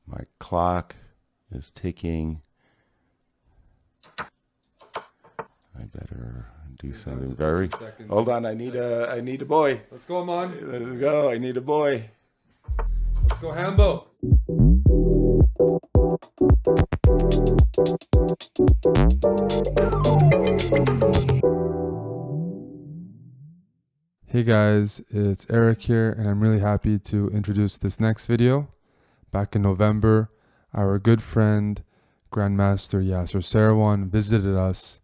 My clock is ticking. I better do something very... Hold on, I need a boy. Let's go, man. Let's go, I need a boy. Let's go, Hambo. Hey guys, it's Eric here, and I'm really happy to introduce this next video. Back in November, our good friend, Grandmaster Yasser Seirawan visited us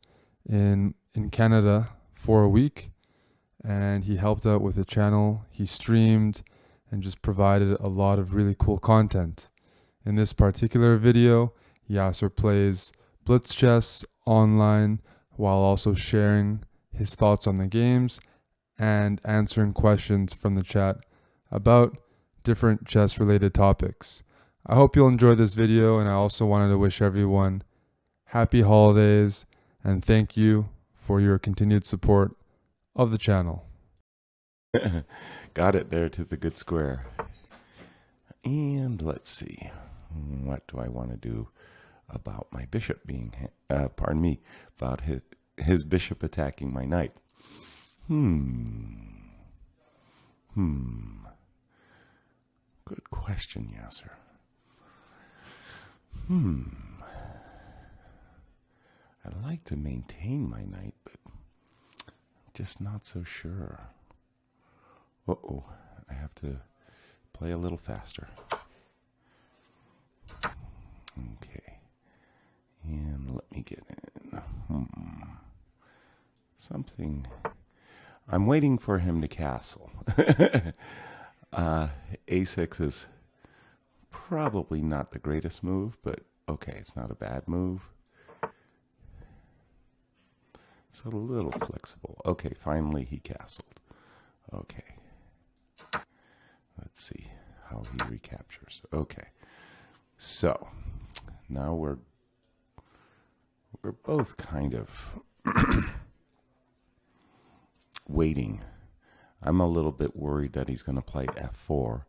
in Canada for a week, and he helped out with the channel. He streamed and just provided a lot of really cool content. In this particular video, Yasser plays Blitz chess online while also sharing his thoughts on the games and answering questions from the chat about different chess related topics. I hope you'll enjoy this video, and I also wanted to wish everyone happy holidays and thank you for your continued support of the channel. Got it there to the good square. And let's see, what do I want to do about my bishop being, about his bishop attacking my knight? Good question, Yasser. I'd like to maintain my knight, but I'm just not so sure. Uh-oh, I have to play a little faster. Okay. And let me get in. Something... I'm waiting for him to castle. A6 is probably not the greatest move, but okay, it's not a bad move. It's a little flexible. Okay, finally he castled. Okay. Let's see how he recaptures. Okay. So, now we're both kind of waiting. I'm a little bit worried that he's going to play f4.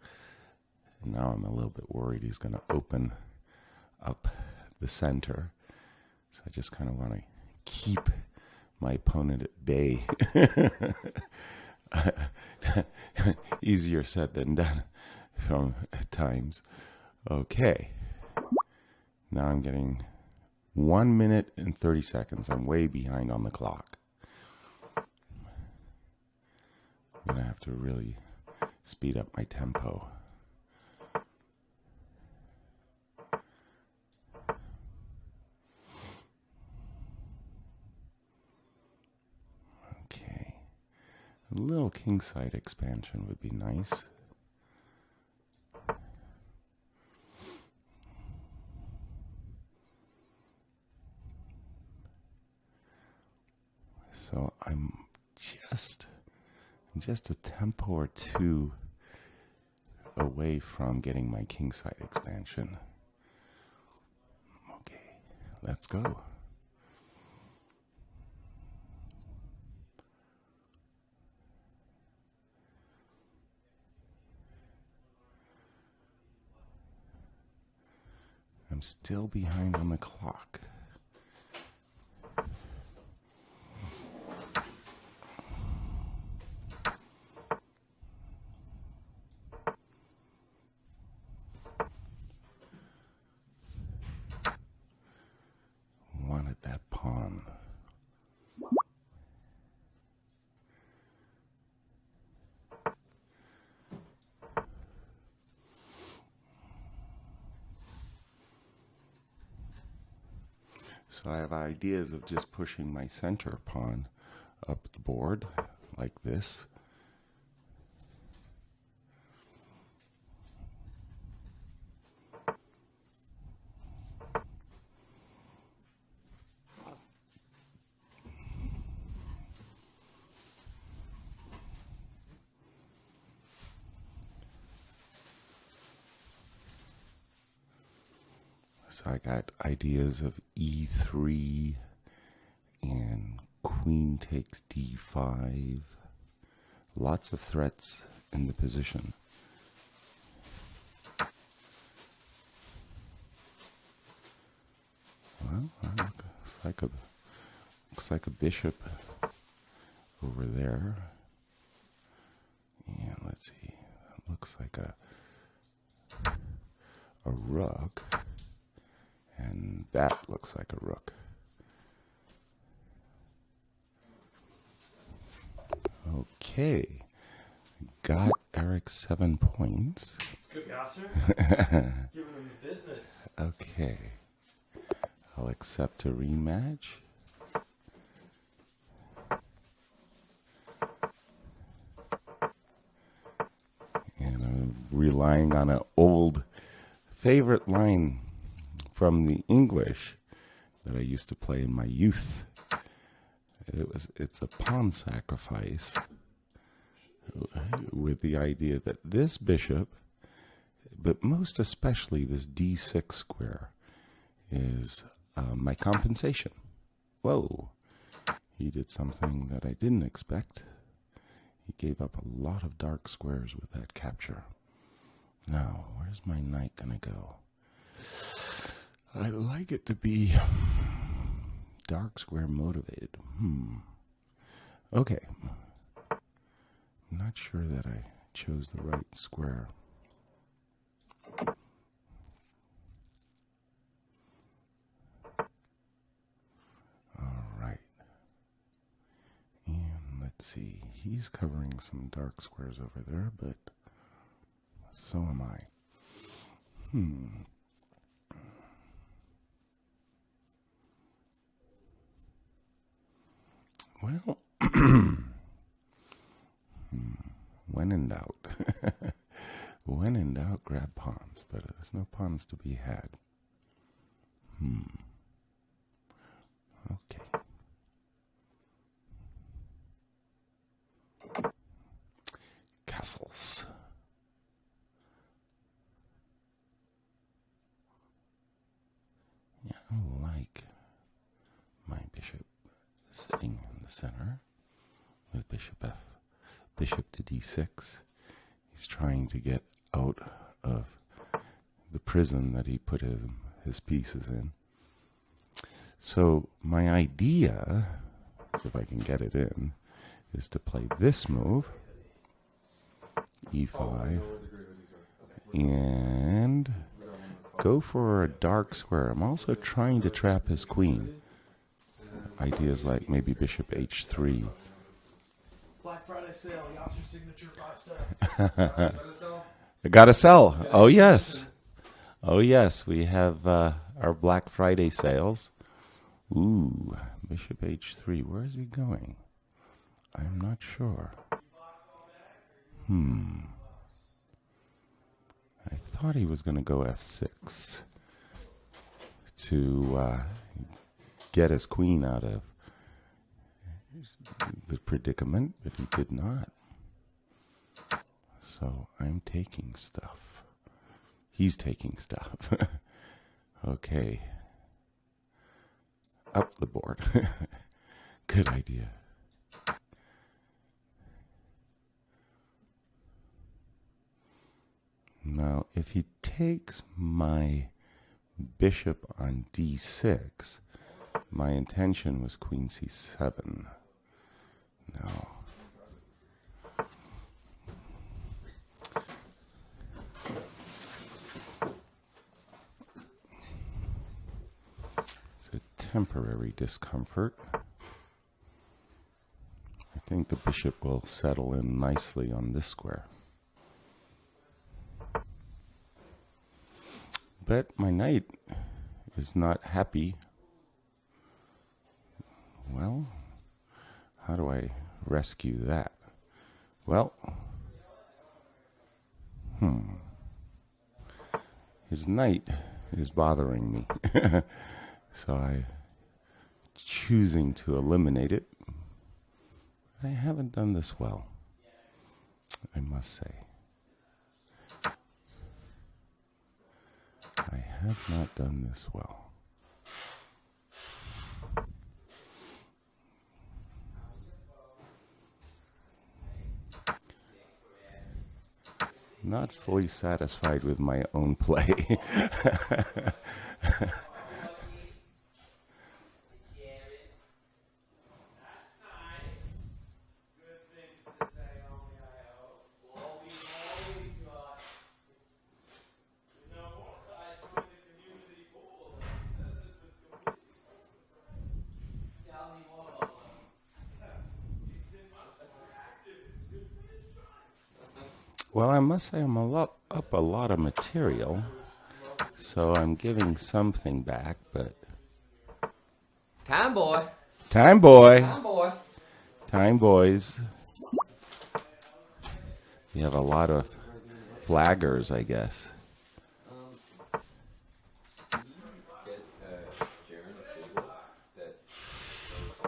And now I'm a little bit worried he's going to open up the center. So I just kind of want to keep my opponent at bay. Easier said than done at times. Okay. Now I'm getting 1 minute and 30 seconds. I'm way behind on the clock. I'm going to have to really speed up my tempo. Okay. A little kingside expansion would be nice. So I'm just a tempo or two away from getting my kingside expansion. Okay, let's go. I'm still behind on the clock. Wanted that pawn. So I have ideas of just pushing my center pawn up the board like this. So I got ideas of e3 and queen takes d5. Lots of threats in the position. Well, looks like a bishop over there. And let's see. It looks like a rook. And that looks like a rook. Okay. Got Eric 7 points. It's good, Yasser. Giving him the business. Okay. I'll accept a rematch. And I'm relying on an old favorite line from the English that I used to play in my youth. It's a pawn sacrifice with the idea that this bishop, but most especially this d6 square, is my compensation. Whoa, he did something that I didn't expect. He gave up a lot of dark squares with that capture. Now, where's my knight gonna go? I'd like it to be dark square motivated. Okay. I'm not sure that I chose the right square. All right. And let's see. He's covering some dark squares over there, but so am I. Well, when in doubt. When in doubt, grab pawns, but there's no pawns to be had. Okay. Castles. Yeah, I like my bishop sitting in the center with bishop to d6. He's trying to get out of the prison that he put his pieces in. So my idea, if I can get it in, is to play this move, e5, and go for a dark square. I'm also trying to trap his queen. Ideas like maybe bishop h3. Black Friday sale, Yasser signature 5 stuff. I gotta sell. Oh yes. Oh yes, we have our Black Friday sales. Ooh, bishop h3. Where is he going? I'm not sure. I thought he was going to go f6 to get his queen out of the predicament, but he did not. So I'm taking stuff. He's taking stuff. Okay. Up the board. Good idea. Now, if he takes my bishop on d6, my intention was queen c7. No. It's a temporary discomfort. I think the bishop will settle in nicely on this square. But my knight is not happy. Well, how do I rescue that? Well, his knight is bothering me. So I'm choosing to eliminate it. I haven't done this well, I must say. I have not done this well. Not fully satisfied with my own play. Well, I must say I'm up a lot of material, so I'm giving something back, but... Time boy. Time boy. Time boy. Time boys. We have a lot of flaggers, I guess.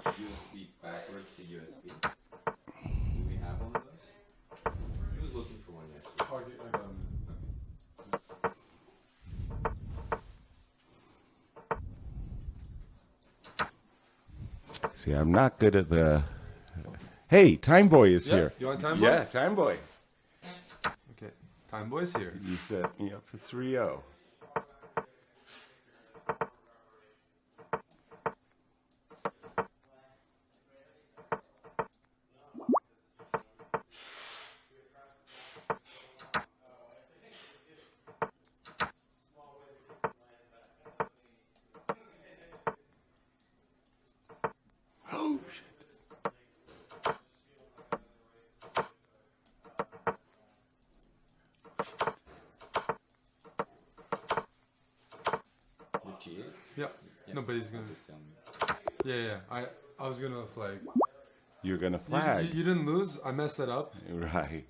USB backwards to USB. Do we have one of those? He was looking for one yesterday. See, I'm not good at the... Hey, Time Boy is here. You want Time Boy? Yeah, Time Boy. Okay. Time Boy's here. You set me up for 3-0. Oh, shit. You cheated? Yeah. No, but he's gonna. That's a stalemate. Yeah. I was gonna flag. You're going to You, flag. you didn't lose. I messed it up. Right.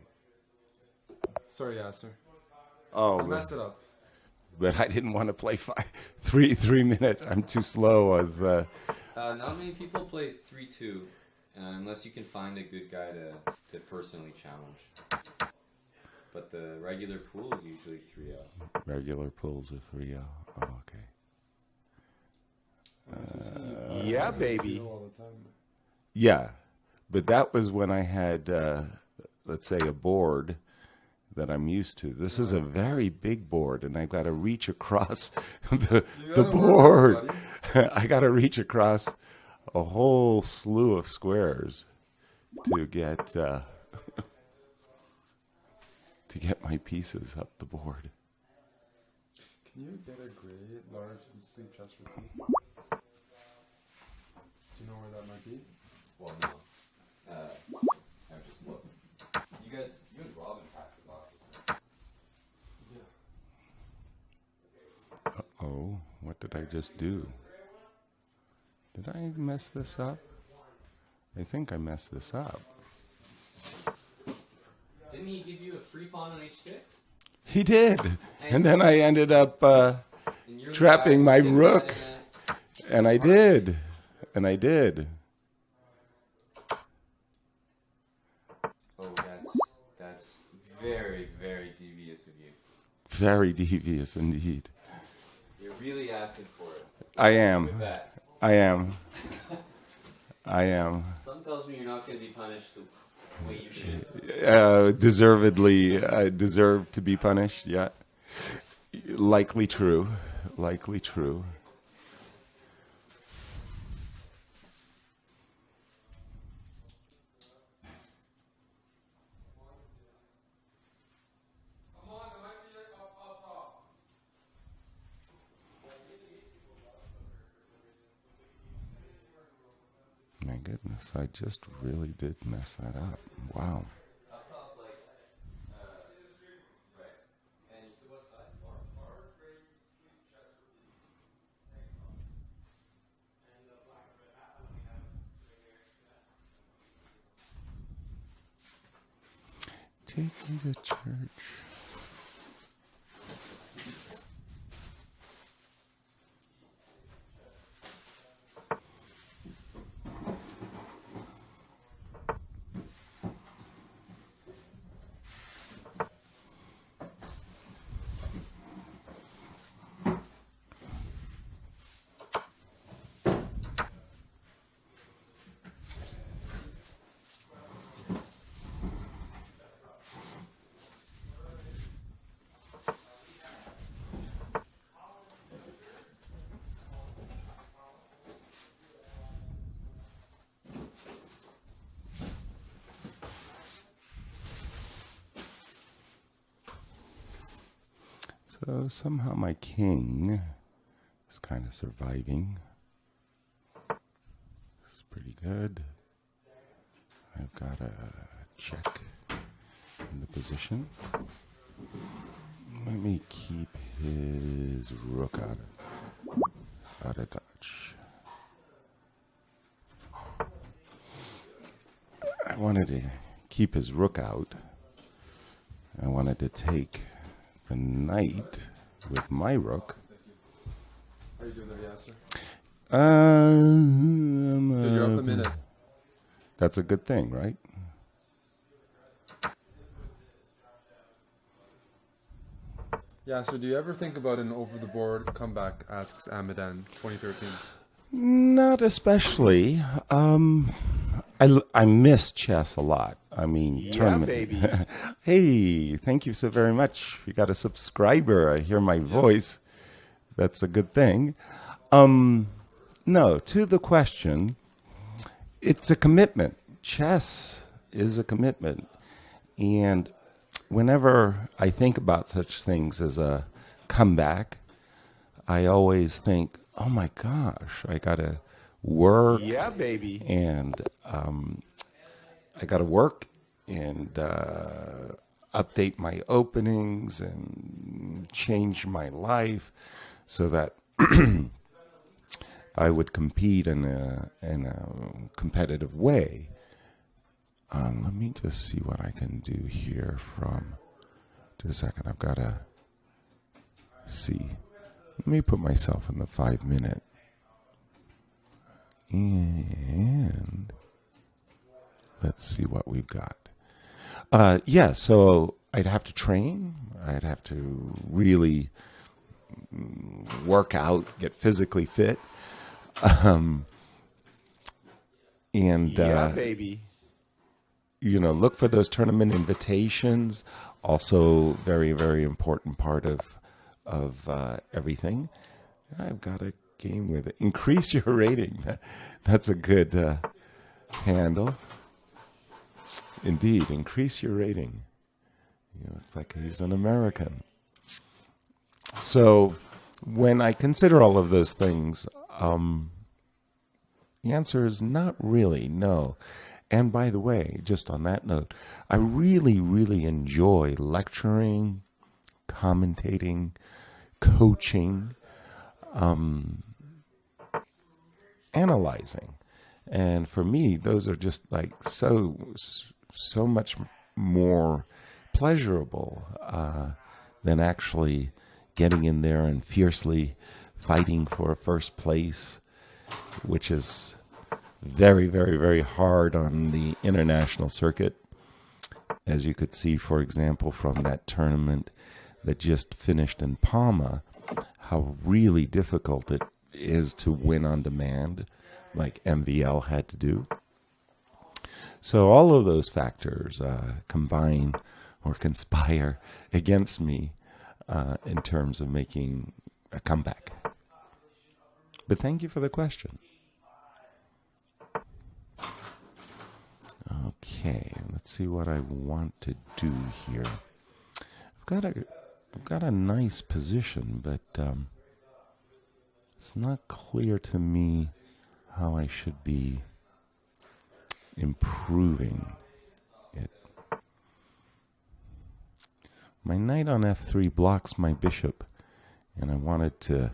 Sorry, Yasser. Oh, I messed it up. but I didn't want to play 3 minute. I'm too slow with... Not many people play 3-2 unless you can find a good guy to personally challenge. But the regular pool is usually 3-0. Regular pulls are 3-0. Oh, okay. Yeah, baby. Yeah, but that was when I had, let's say, a board that I'm used to. This is a very big board, and I've got to reach across the board. I got to reach across a whole slew of squares to get to get my pieces up the board. Can you get a gray large sleep chest for me? Do you know where that might be? Well, no. I've just looked. You and Robin packed the boxes, right? Yeah. Oh, what did I just do? Did I mess this up? I think I messed this up. Didn't he give you a free pawn on H6? He did. And then I ended up And you're the trapping guy my who took rook. that And I did. And I did. Oh, that's very, very devious of you. Very devious indeed. You're really asking for it. I am. With that. I am. I am. Something tells me you're not going to be punished the way you should. Deservedly deserved to be punished. Yeah. Likely true. Likely true. My goodness, I just really did mess that up. Wow. Up top, like, right. And you see what size? Bar? Take me to church. So somehow my king is kind of surviving. It's pretty good. I've got a check in the position. Let me keep his rook out of dodge. I wanted to keep his rook out. I wanted to take the knight with my rook. How are you doing there, Yasser? Dude, you're up a minute. That's a good thing, right? Yasser, do you ever think about an over-the-board comeback, asks Amadan, 2013? Not especially. I miss chess a lot. I mean, tournament. Baby. Hey, thank you so very much. You got a subscriber. I hear my voice. That's a good thing. No, to the question, it's a commitment. Chess is a commitment. And whenever I think about such things as a comeback, I always think, oh my gosh, I got to work. Yeah, baby. And I got to work and update my openings and change my life so that I would compete in a competitive way. Let me just see what I can do here from. Just a second, I've got to see. Let me put myself in the 5 minute. And let's see what we've got. Yeah, so I'd have to train. I'd have to really work out, get physically fit. Yeah, baby. You know, look for those tournament invitations. Also, very, very important part of everything. I've got a game with it. Increase your rating. That's a good handle. Indeed, increase your rating. You look like he's an American. So, when I consider all of those things, the answer is not really, no. And by the way, just on that note, I really, really enjoy lecturing, commentating, coaching, analyzing. And for me, those are just like so much more pleasurable than actually getting in there and fiercely fighting for first place, which is very, very, very hard on the international circuit. As you could see, for example, from that tournament that just finished in Palma, how really difficult it is to win on demand, like MVL had to do. So all of those factors combine or conspire against me in terms of making a comeback. But thank you for the question. Okay, let's see what I want to do here. I've got a nice position, but it's not clear to me how I should be improving it. My knight on f3 blocks my bishop, and I wanted to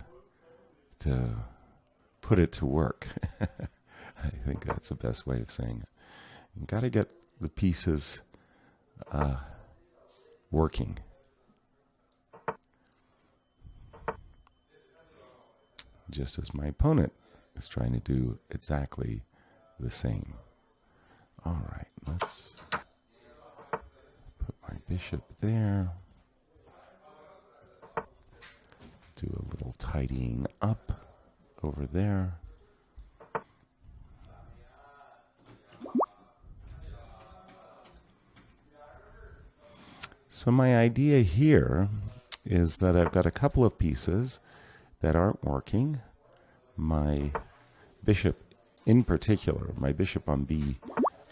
put it to work. I think that's the best way of saying it. You've got to get the pieces working. Just as my opponent is trying to do exactly the same. All right, let's put my bishop there. Do a little tidying up over there. So my idea here is that I've got a couple of pieces that aren't working. My bishop in particular, my bishop on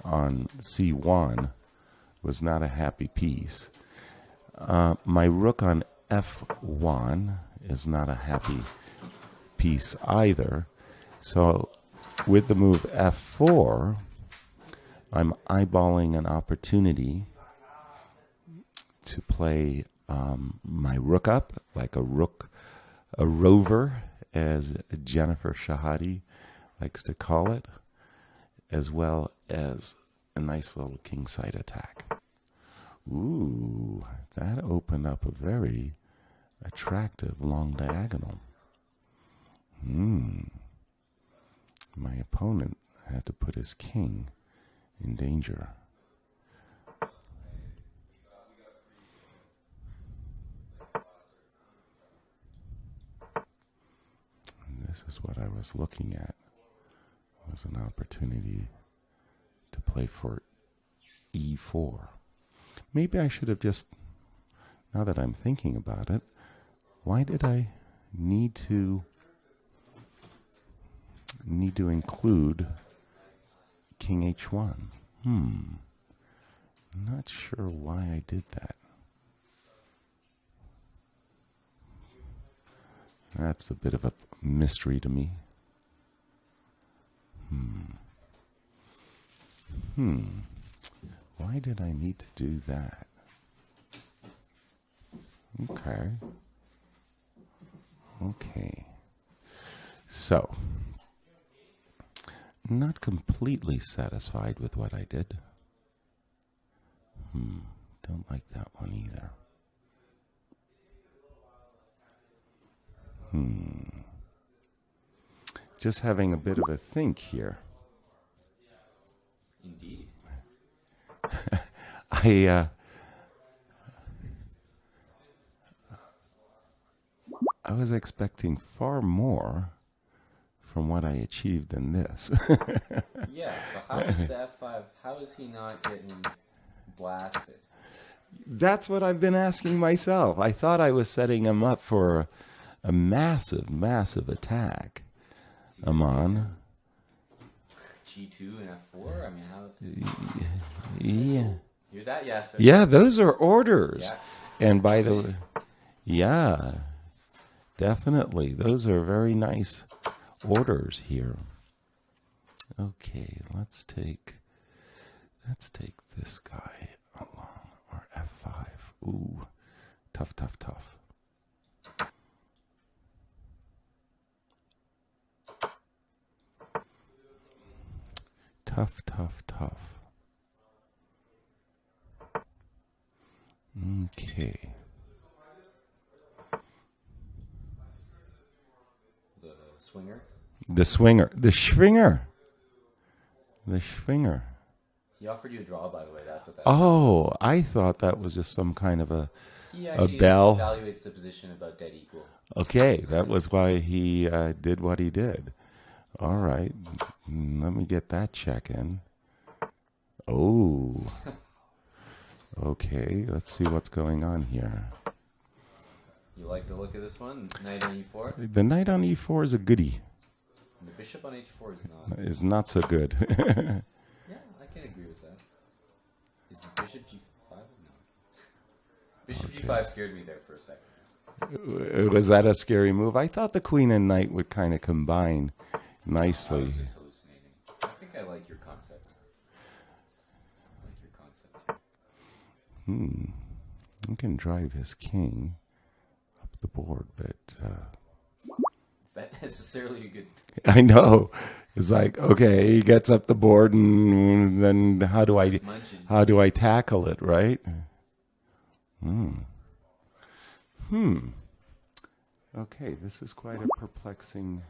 C1 was not a happy piece. My rook on F1 is not a happy piece either. So with the move F4, I'm eyeballing an opportunity to play my rook up, like a rover, as Jennifer Shahadi likes to call it, as well as a nice little kingside attack. Ooh, that opened up a very attractive long diagonal. My opponent had to put his king in danger. And this is what I was looking at. It was an opportunity to play for e4. Maybe I should have just, now that I'm thinking about it, why did I need to include king h1? I'm not sure why I did that. That's a bit of a mystery to me. Why did I need to do that? Okay. So, not completely satisfied with what I did. Don't like that one either. Just having a bit of a think here. Indeed. I was expecting far more from what I achieved in this. Yeah, so how is the F5, how is he not getting blasted? That's what I've been asking myself. I thought I was setting him up for a massive, massive attack. Amon. G2 and F4? I mean, how... Yeah. Hear that, Yasser? Yeah, those are orders. Yeah. And by the way, yeah, definitely. Those are very nice orders here. Okay, let's take this guy along, or F5. Ooh, tough. Tough. Okay. The swinger. He offered you a draw, by the way. That's what that Oh, I thought that was just some kind of a bell. He evaluates the position about dead equal. Okay, that was why he did what he did. All right, let me get that check in. Oh. Okay, let's see what's going on here. You like the look of this one? Knight on e4? The knight on e4 is a goodie. And the bishop on h4 is not. Is not so good. Yeah, I can agree with that. Is the bishop g5? No. Bishop g5 scared me there for a second. Was that a scary move? I thought the queen and knight would kind of combine nicely. I was just hallucinating. I think I like your concept. You can drive his king up the board, but is that necessarily a good? I know. It's like, okay, he gets up the board, and then how do I tackle it, right? Okay, this is quite a perplexing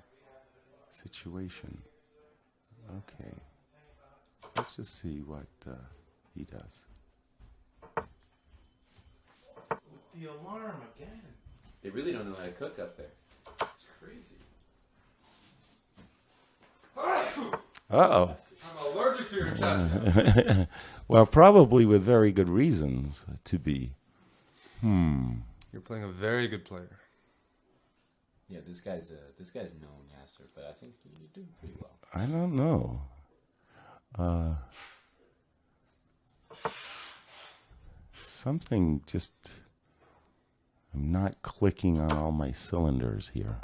situation. Okay, let's just see what he does. The alarm again. They really don't know how to cook up there. It's crazy. Uh-oh. I'm allergic to your chest. Well, probably with very good reasons to be. You're playing a very good player. Yeah, this guy's known, Yasser, but I think you're doing pretty well. I don't know. Something just... I'm not clicking on all my cylinders here.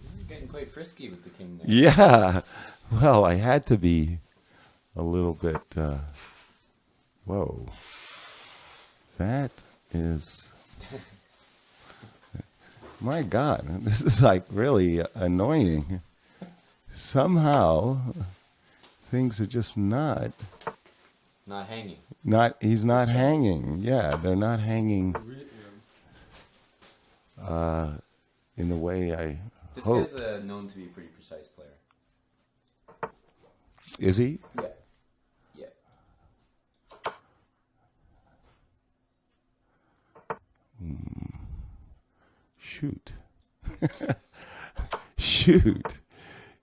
You're getting quite frisky with the king there. Yeah. Well, I had to be a little bit. Whoa. That is. My God, this is like really annoying. Somehow, things are just not. Not hanging. He's not hanging. Yeah, they're not hanging in the way I This hope. guy's known to be a pretty precise player. Is he? Yeah. Yeah. Shoot. Shoot.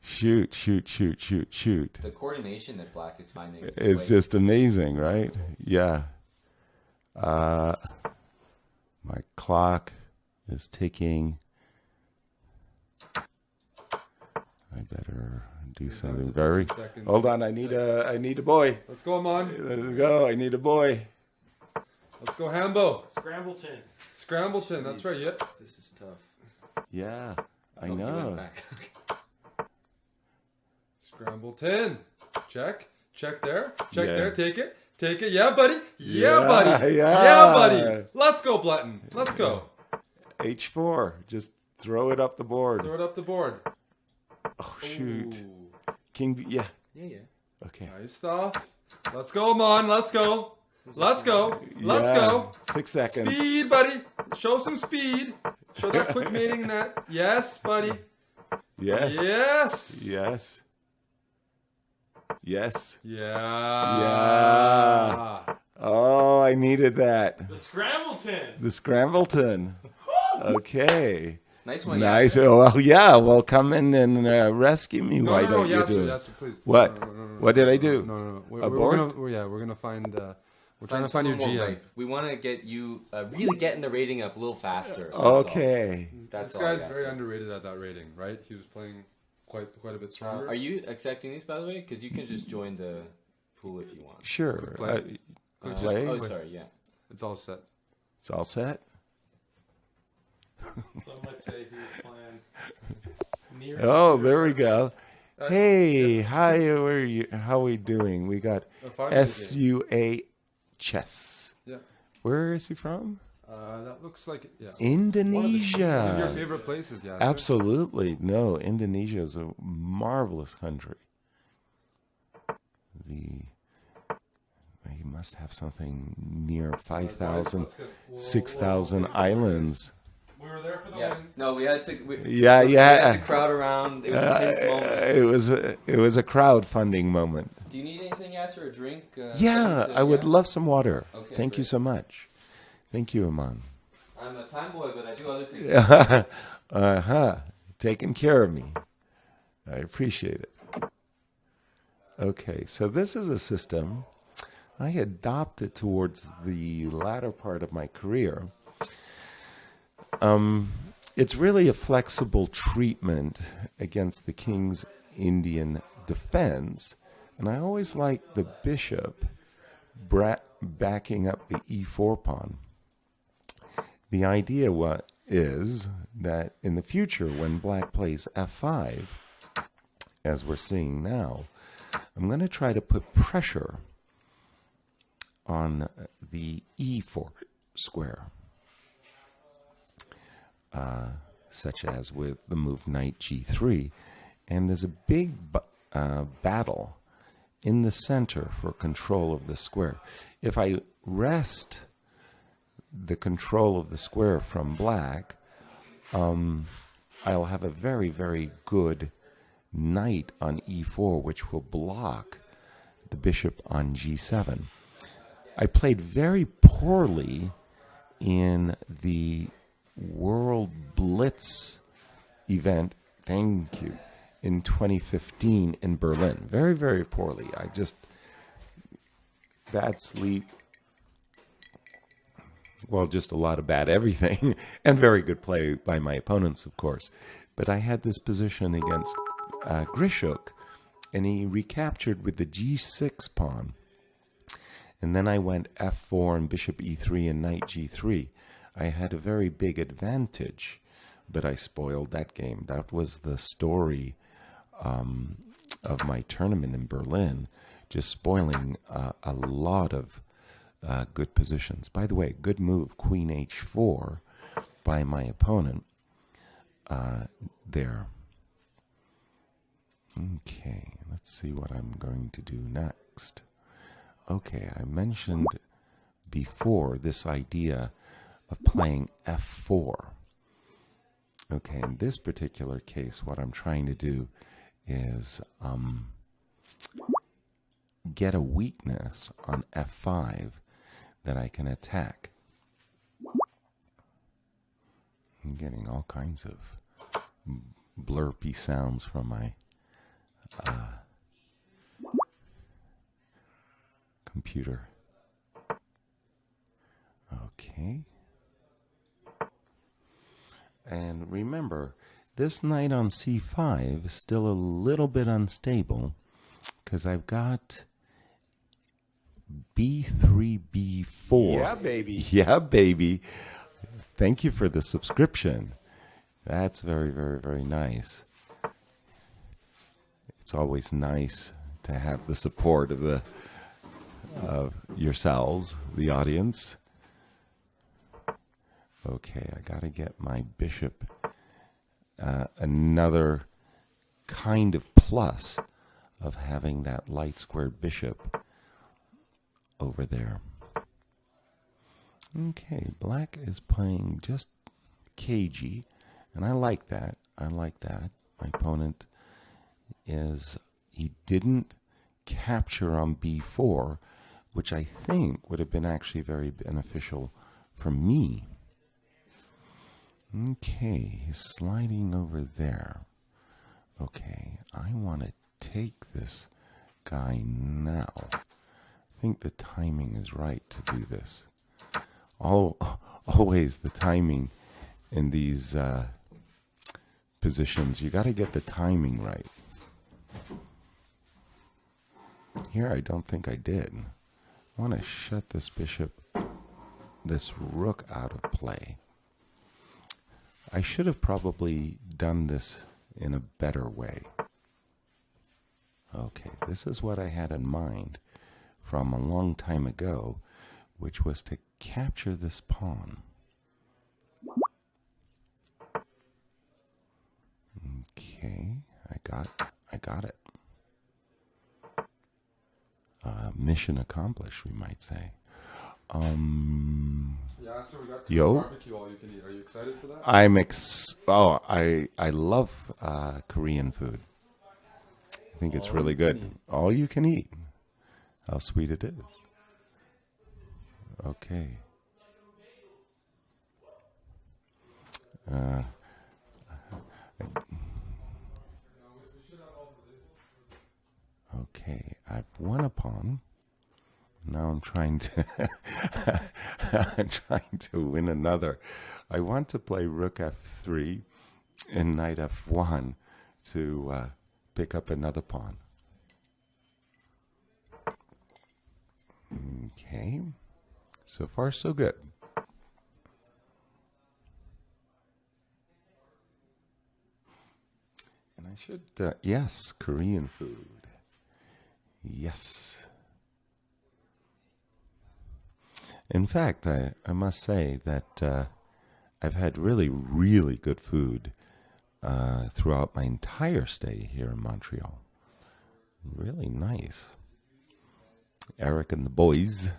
Shoot, shoot, shoot, shoot, shoot. The coordination that Black is finding is It's just amazing, right? Yeah. My clock is ticking. I better do something very. Hold on, I need a boy. Let's go, Amon. Let's go. I need a boy. Let's go, Hambo. Scrambleton. Scrambleton. That's right. Yeah. This is tough. Yeah, I Oh, he went know. back. Scrambleton. Check. Check there. Check Yeah. there. Take it. Take it. Yeah, buddy. Yeah, Yeah, buddy. yeah. Yeah, buddy. Let's go, Bletton. Let's go. H4. Just throw it up the board. Throw it up the board. Oh shoot. Ooh. King. Yeah. Yeah. Okay. Nice stuff. Let's go, Amon. Let's go. Let's go. Let's Yeah. go. 6 seconds. Speed, buddy. Show some speed. Show that quick mating net. Yes, buddy. Yes. Yes. Yes. Yes. Yeah. Yeah. Oh, I needed that. The Scrambleton. The Scrambleton. Okay. Nice one. Nice. Yasser. Oh, well, yeah. Well, come in and rescue me. No, Why no, don't you Yasser, do it? Yasser, please. What? No. What did I do? No. Abort? We're gonna find. We're trying to find your someone more GM. ripe. We want to get you really getting the rating up a little faster. That's all. Okay. That's This all, guy's Yasser. very underrated at that rating, right? He was playing quite a bit stronger. Are you accepting these, by the way? Because you can just join the pool if you want. Sure. Play. Click play. Oh, sorry. Yeah. It's all set. It's all set. Some might say he was playing near. Oh, there we go. Hey, hi. How are we doing? We got SUA chess. Yeah. Where is he from? That looks like yeah. One of your Indonesia. favorite places, yeah. Absolutely. No, Indonesia is a marvelous country. He must have something near 5,000, 6,000 islands. We were there for the Yeah. win. No, we had to. Yeah, We had to yeah. crowd around. It was a tense moment. It was a crowdfunding moment. Do you need anything, Yasser? A drink? Yeah, something to- I would yeah? love some water. Okay, Thank you great. so much. Thank you, Aman. I'm a time boy, but I do other things. Taking care of me. I appreciate it. Okay, so this is a system I adopted towards the latter part of my career. It's really a flexible treatment against the king's Indian defense, and I always like the bishop backing up the e4 pawn. The idea is that in the future, when black plays f5, as we're seeing now, I'm going to try to put pressure on the e4 square, such as with the move knight g3. And there's a big battle in the center for control of the square. If I wrest the control of the square from black, I'll have a very, very good knight on e4, which will block the bishop on g7. I played very poorly in the World Blitz event, thank you, in 2015 in Berlin. Very, very poorly. Bad sleep. Well, just a lot of bad everything, and very good play by my opponents, of course. But I had this position against Grishuk, and he recaptured with the g6 pawn. And then I went f4 and bishop e3 and knight g3. I had a very big advantage but I spoiled that game. That was the story of my tournament in Berlin, just spoiling a lot of good positions. By the way, good move, Queen H4 by my opponent there. Okay, let's see what I'm going to do next. Okay, I mentioned before this idea of playing F4. Okay, in this particular case, what I'm trying to do is get a weakness on F5 that I can attack. I'm getting all kinds of blurpy sounds from my computer. Okay. And remember, this knight on C5 is still a little bit unstable because I've got B3, B4. Yeah, baby. Yeah, baby. Thank you for the subscription. That's very, very, very nice. It's always nice to have the support of yourselves, the audience. Okay, I got to get my bishop another kind of plus of having that light squared bishop over there. Okay, black is playing just cagey, and I like that. I like that. My opponent he didn't capture on B4, which I think would have been actually very beneficial for me. Okay, he's sliding over there. Okay, I want to take this guy now. I think the timing is right to do this. Always the timing in these positions. You got to get the timing right. Here, I don't think I did. I want to shut this bishop, this rook out of play. I should have probably done this in a better way. Okay, this is what I had in mind from a long time ago, which was to capture this pawn. Okay, I got it. Mission accomplished, we might say. Yeah, so we got Yo. barbecue all you can eat. Are you excited for that? I love Korean food. I think it's really good. All you can eat. How sweet it is. Okay. Okay, I've won a pawn. Now I'm trying to win another. I want to play rook f3 and knight f1 to pick up another pawn. Okay, so far so good. And I should, yes, Korean food. Yes. In fact, I must say that I've had really, really good food throughout my entire stay here in Montreal. Really nice. Eric and the boys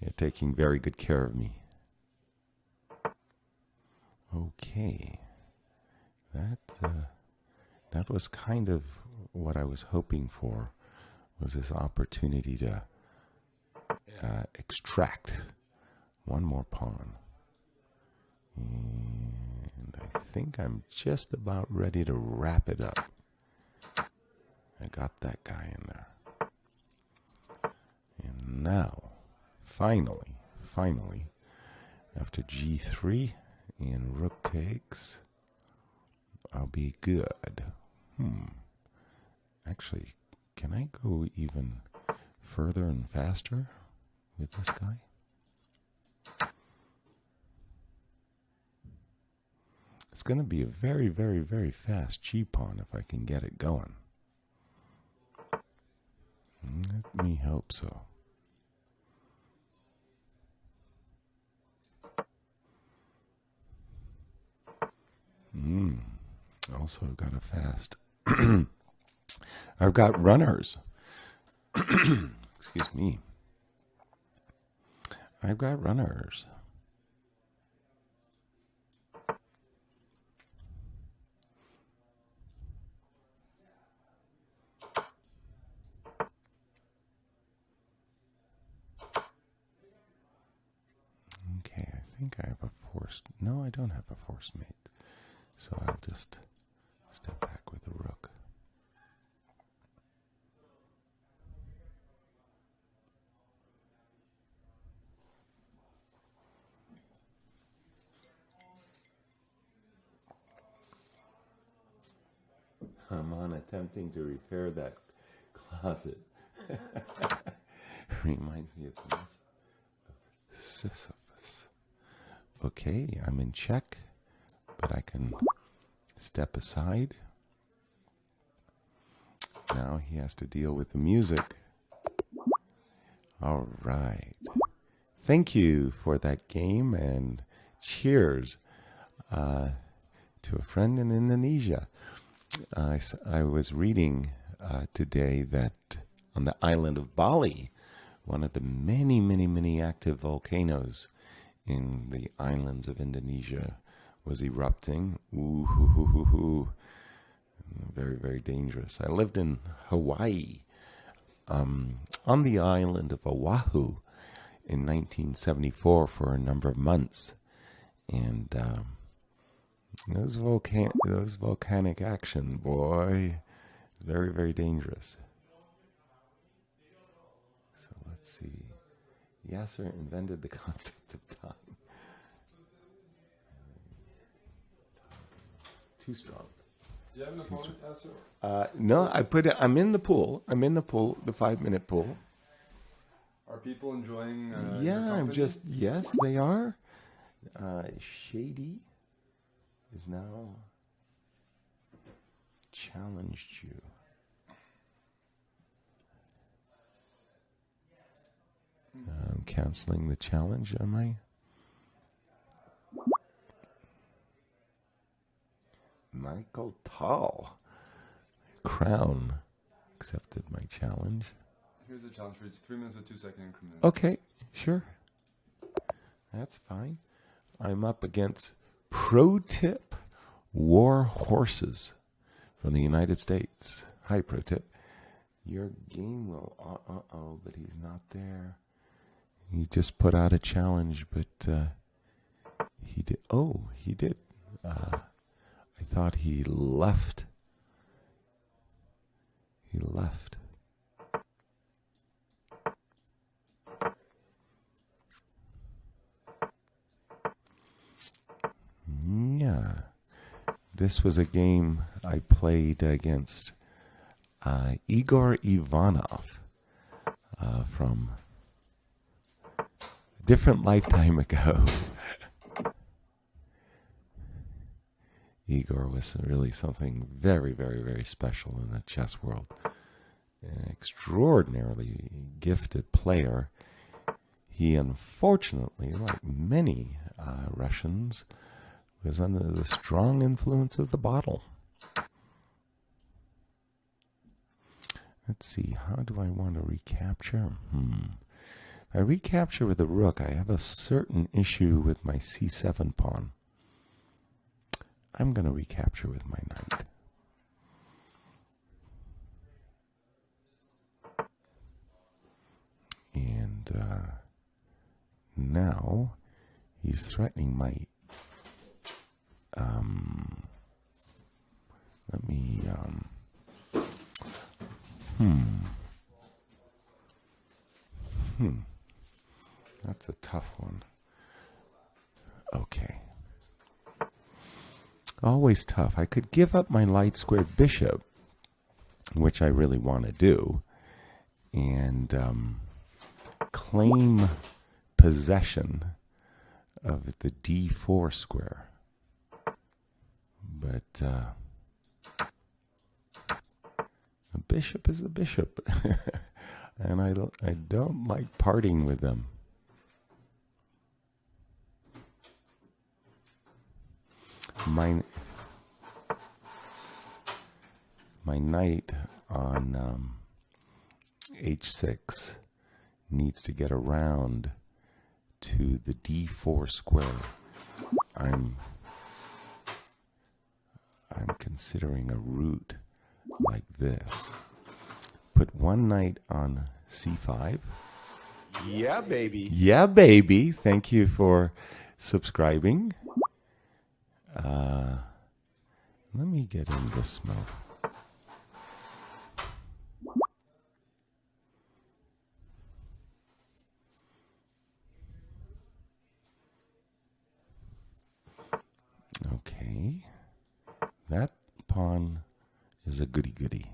are taking very good care of me. Okay. That was kind of what I was hoping for, was this opportunity to extract one more pawn. And I think I'm just about ready to wrap it up. I got that guy in there. And now, finally, after g3 and rook takes, I'll be good. Actually, can I go even further and faster with this guy? It's going to be a very, very, very fast g-pawn if I can get it going. Let me hope so. Also got a fast. I've got runners. Excuse me. I've got runners. Okay, I think I have a forced... No, I don't have a forced mate. So I'll just step back with the rook. I'm on attempting to repair that closet. Reminds me of the myth of Sisyphus. Okay, I'm in check, but I can step aside. Now he has to deal with the music. All right. Thank you for that game, and cheers to a friend in Indonesia. I was reading today that on the island of Bali, one of the many, many, many active volcanoes in the islands of Indonesia was erupting. Ooh, hoo, hoo, hoo, hoo. Very, very dangerous. I lived in Hawaii, on the island of Oahu in 1974 for a number of months. And those volcanic action, boy, is very, very dangerous. So let's see. Yasser invented the concept of time. Too strong. Do you have an opponent, Yasser? No, I'm in the pool. The 5-minute pool. Are people enjoying your Yeah, company? yes, they are. Shady is now challenged you. I'm canceling the challenge, am I? Michael Tall. Crown accepted my challenge. Here's a challenge for you. It's 3 minutes with 2 second increment. Okay, sure. That's fine. I'm up against Pro Tip War Horses from the United States. Hi, Pro Tip. Your game will... but he's not there. He just put out a challenge, but he did... Oh, he did. I thought he left. He left. Yeah. This was a game I played against Igor Ivanov from a different lifetime ago. Igor was really something very, very, very special in the chess world. An extraordinarily gifted player. He unfortunately, like many Russians, was under the strong influence of the bottle. Let's see, how do I want to recapture? If I recapture with the rook, I have a certain issue with my c7 pawn. I'm going to recapture with my knight. And now he's threatening my... let me... That's a tough one. Okay. Always tough. I could give up my light squared bishop, which I really want to do, and claim possession of the d4 square. But a bishop is a bishop. And I don't like parting with them. My knight on h6 needs to get around to the d4 square. I'm considering a route like this. Put one knight on c5. Yeah, baby. Yeah, baby. Thank you for subscribing. Let me get in this smoke. Okay. That pawn is a goody-goody.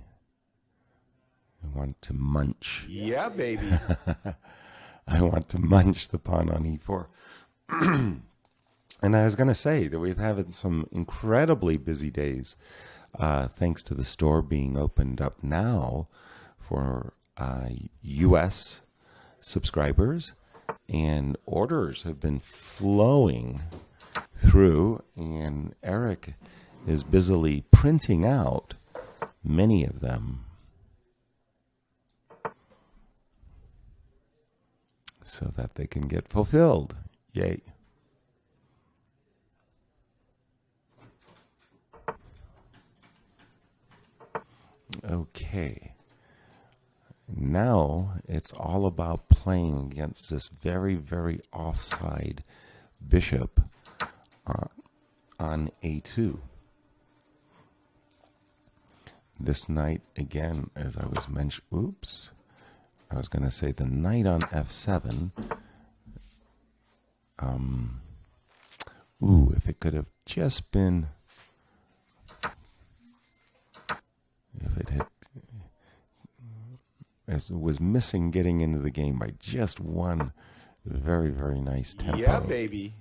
I want to munch. Yeah, baby. I want to munch the pawn on e4. And I was going to say that we've had some incredibly busy days, thanks to the store being opened up now for U.S. subscribers, and orders have been flowing through, and Eric is busily printing out many of them so that they can get fulfilled. Yay. Okay. Now it's all about playing against this very, very offside bishop on a2. This knight, again, as I was mentioning, oops, I was going to say the knight on f7. If it could have just been, if it had, as it was missing getting into the game by just one very, very nice tempo. Yeah, baby.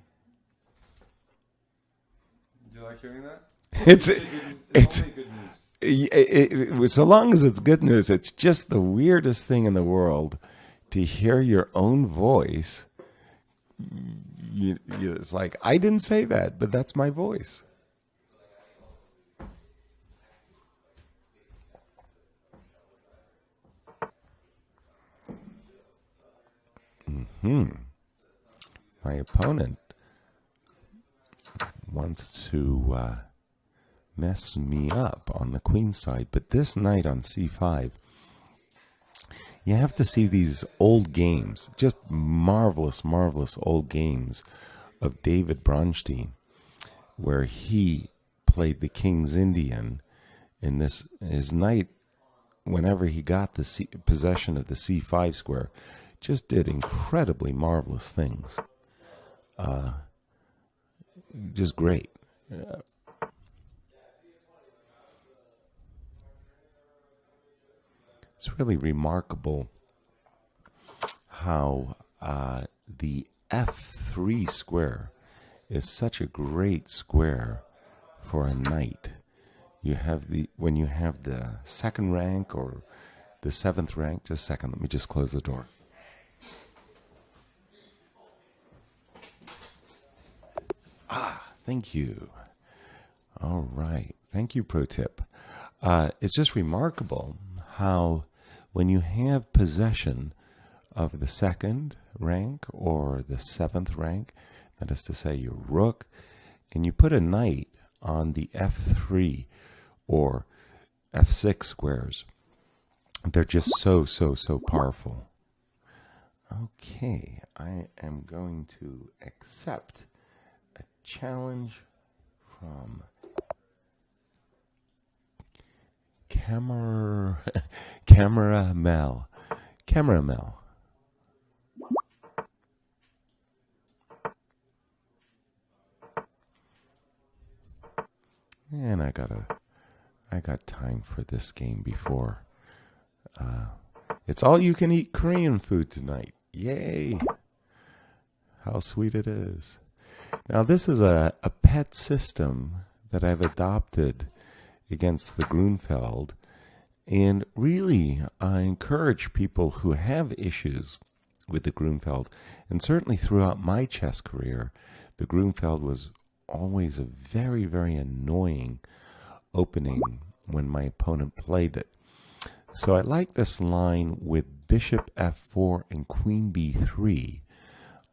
Do you like hearing that? It's only good news. So long as it's good news, it's just the weirdest thing in the world to hear your own voice. It's like, I didn't say that, but that's my voice. My opponent wants to mess me up on the queen side, but this knight on c5, you have to see these old games, just marvelous, marvelous old games of David Bronstein, where he played the King's Indian in this. His knight, whenever he got the possession of the c5 square, just did incredibly marvelous things. Just great. It's really remarkable how the f3 square is such a great square for a knight. You have when you have the second rank or the seventh rank. Just a second, let me just close the door. Thank you. All right. Thank you, pro tip. It's just remarkable how when you have possession of the second rank or the seventh rank, that is to say your rook, and you put a knight on the f3 or f6 squares, they're just so powerful. Okay, I am going to accept a challenge from Caramel. And I got time for this game before. It's all you can eat Korean food tonight. Yay! How sweet it is. Now this is a pet system that I've adopted against the Grunfeld. And really, I encourage people who have issues with the Grunfeld, and certainly throughout my chess career, the Grunfeld was always a very, very annoying opening when my opponent played it. So I like this line with bishop f4 and queen b3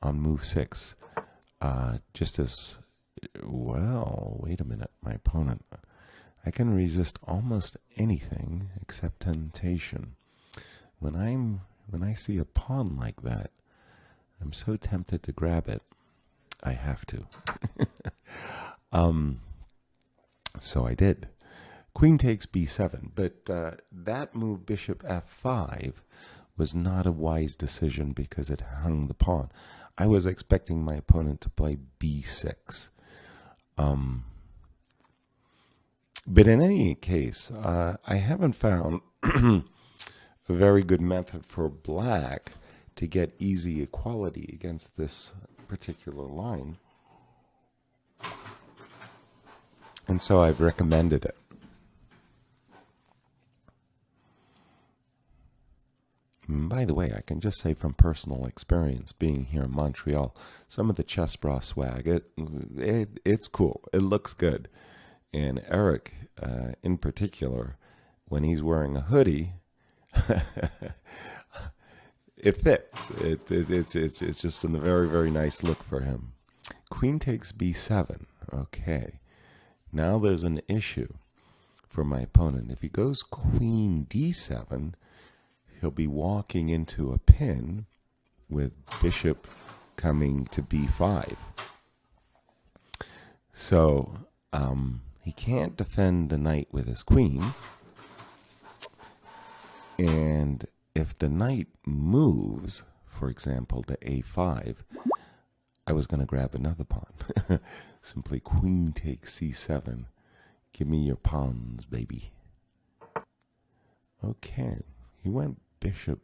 on move 6. Just as, well, wait a minute, my opponent. I can resist almost anything except temptation. When I see a pawn like that, I'm so tempted to grab it. I have to. So I did. Queen takes b7, but that move, bishop f5, was not a wise decision because it hung the pawn. I was expecting my opponent to play b6. But in any case, I haven't found a very good method for black to get easy equality against this particular line. And so I've recommended it. And by the way, I can just say from personal experience, being here in Montreal, some of the chessbrah swag, it's cool. It looks good. And Eric, in particular, when he's wearing a hoodie, it fits. It's just a very, very nice look for him. Queen takes b7. Okay. Now there's an issue for my opponent. If he goes queen d7, he'll be walking into a pin with bishop coming to b5. So he can't defend the knight with his queen. And if the knight moves, for example, to a5, I was going to grab another pawn. Simply queen takes c7. Give me your pawns, baby. Okay. He went bishop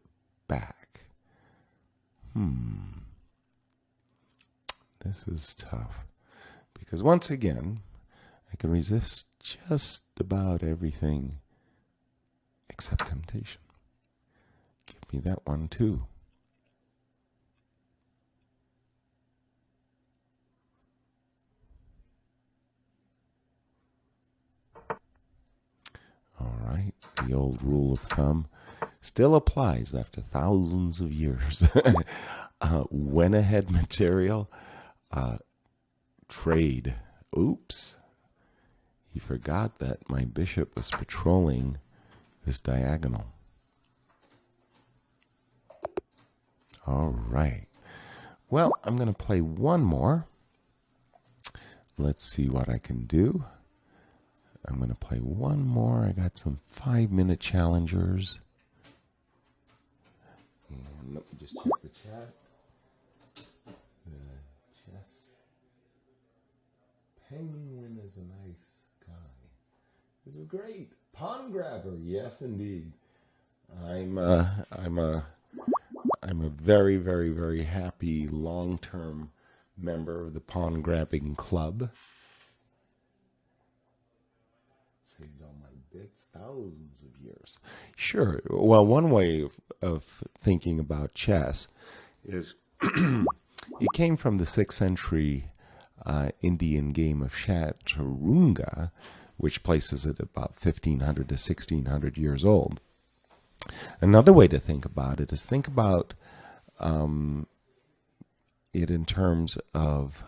back. This is tough. Because once again, I can resist just about everything except temptation. Give me that one too. All right, the old rule of thumb still applies after thousands of years. Went ahead material, trade. Oops. He forgot that my bishop was patrolling this diagonal. All right. Well, I'm going to play one more. Let's see what I can do. I'm going to play one more. I got some 5-minute challengers. And let me just check the chat. Chess. Penguin is a nice guy. This is great. Pawn grabber. Yes, indeed. I'm a very, very, very happy long-term member of the pawn grabbing club. Saved all my bits, thousands of years. Sure. Well, one way of thinking about chess is it came from the 6th century Indian game of Chaturanga, which places it about 1500 to 1600 years old. Another way to think about it is think about it in terms of,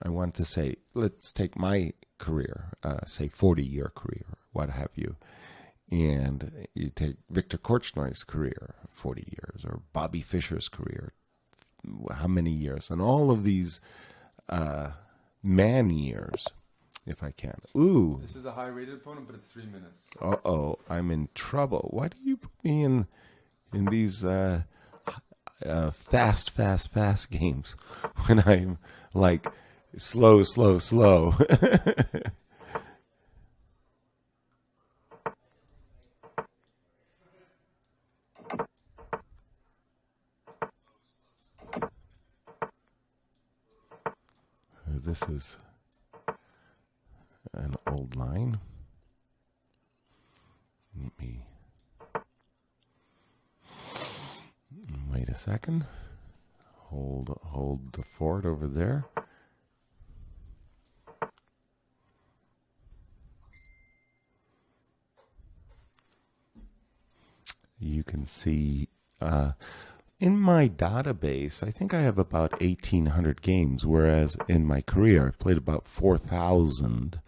I want to say, let's take my career, say 40-year career, what have you, and you take Victor Korchnой's career, 40 years, or Bobby Fischer's career, how many years, and all of these man years, if I can. Ooh. This is a high-rated opponent, but it's 3 minutes. Uh-oh, I'm in trouble. Why do you put me in these fast games when I'm like slow? This is hold line. Let me wait a second. Hold the fort over there. You can see in my database, I think I have about 1,800 games, whereas in my career, I've played about 4,000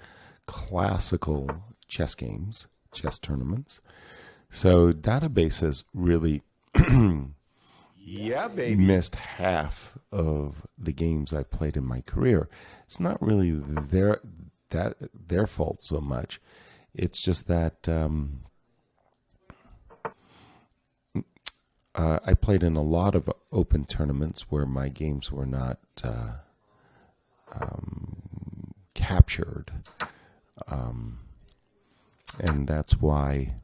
classical chess games, chess tournaments. So databases really Yeah, baby. missed half of the games I played in my career. It's not really their fault so much. It's just that I played in a lot of open tournaments where my games were not captured, and that's why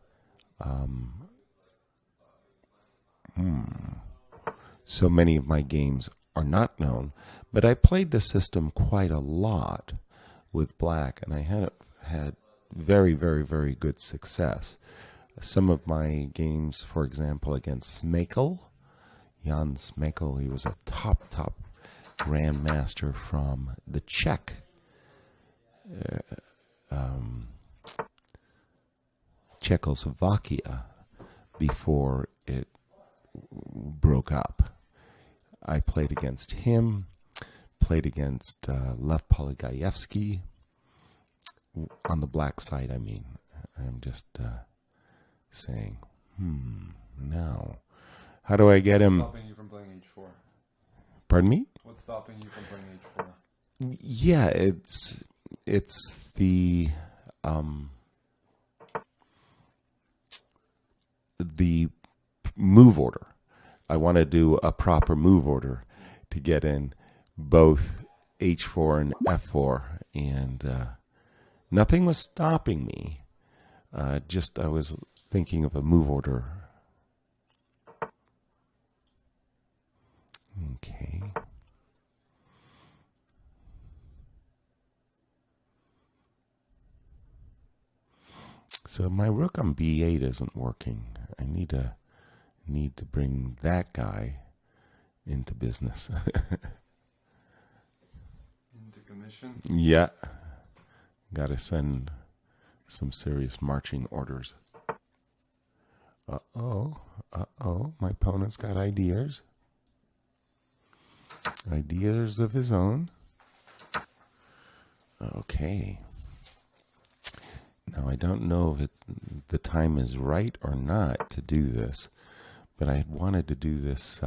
so many of my games are not known. But I played the system quite a lot with black, and I had very, very, very good success. Some of my games, for example, against Smekel, Jan Smekel, he was a top Grandmaster from the Czech Czechoslovakia before it broke up. I played against him, played against Lev Polygaevsky, on the black side, I mean. I'm just saying, now, how do I get him? What's stopping you from playing h4? Pardon me? What's stopping you from playing h4? Yeah, it's the move order. I want to do a proper move order to get in both h4 and f4, and nothing was stopping me. Just I was thinking of a move order. Okay. So my rook on b8 isn't working. I need to bring that guy into business. Into commission? Yeah. Got to send some serious marching orders. Uh-oh. My opponent's got ideas. Ideas of his own. Okay. Now, I don't know if the time is right or not to do this, but I wanted to do this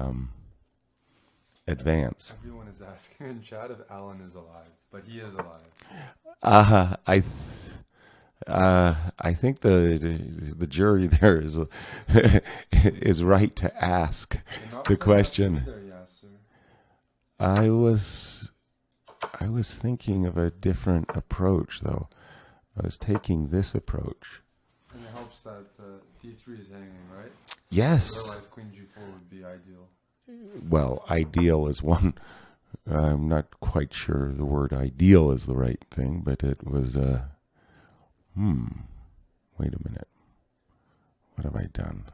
advance. Everyone is asking in chat if Alan is alive, but he is alive. I think the jury there is is right to ask the question. There, Yasser. I was thinking of a different approach, though. I was taking this approach. And it helps that d3 is hanging, right? Yes. Otherwise, queen g4 would be ideal. Well, ideal is one. I'm not quite sure the word ideal is the right thing, but it was wait a minute. What have I done?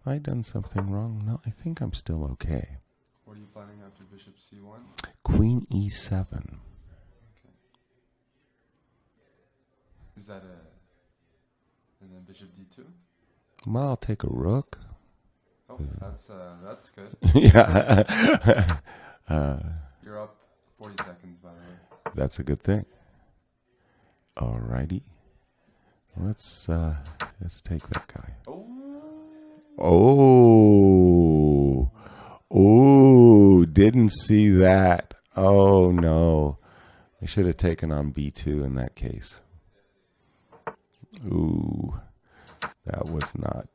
Have I done something wrong? No, I think I'm still okay. What are you planning after bishop c1? Queen e7. Okay. Is that and then bishop d2? Well, I'll take a rook. Oh, that's good. Yeah. You're up 40 seconds, by the way. That's a good thing. Alrighty. Let's take that guy. Oh, didn't see that. Oh no. I should have taken on b2 in that case. Ooh. That was not